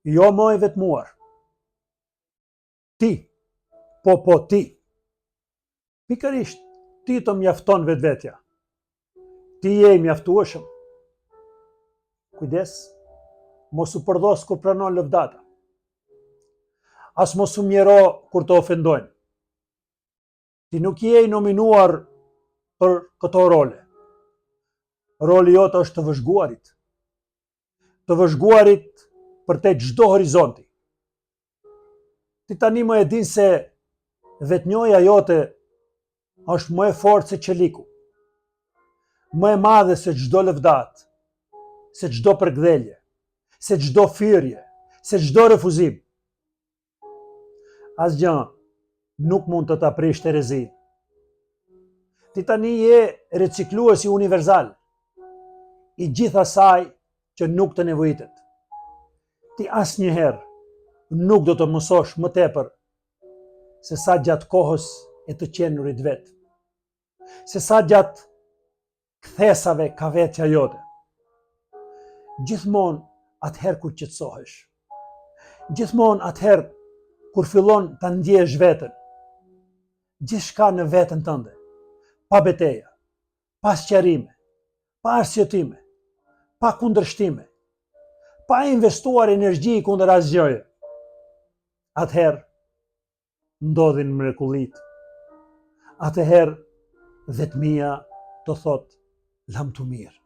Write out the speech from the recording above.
Jo më i vetmuar. Ti, po ti. Pikërisht, ti të mjafton vetvetja. Ti je i mjaftueshëm. Kujdes, mos u përdos kur pranon lëvdata. As mos u mjero kur të ofendojnë. Ti nuk je i nominuar për këto role. Roli jote është të vëzhguarit. Të vëzhguarit për te çdo horizonti. Ti tani më e din se vetnjoja jote është më e fortë se qeliku. Më e madhe se çdo lëvdat, se çdo përkdhelje, se çdo firje, se çdo refuzim. Asgjë nuk mund të ta prish Terezin. Ti tani je recikluesi universal i gjithë asaj që nuk të nevojitet. Ti asnjëherë nuk do të mësosh më tepër se sa gjatë kohës e të qenurit vetë. Se sa gjatë kthesave ka vetja jote. Gjithmonë atëherë kur qetësohesh. Gjithmonë atëherë kur fillon ta ndjesh veten. Gjithçka në veten tënde, pa betejë, pa sqarime, pa arsyetime, pa kundërshtime, pa investuar energji kundër asgjëje. Atëherë ndodhin mrekullitë. Atëherë vetmia të thotë lam të mirë.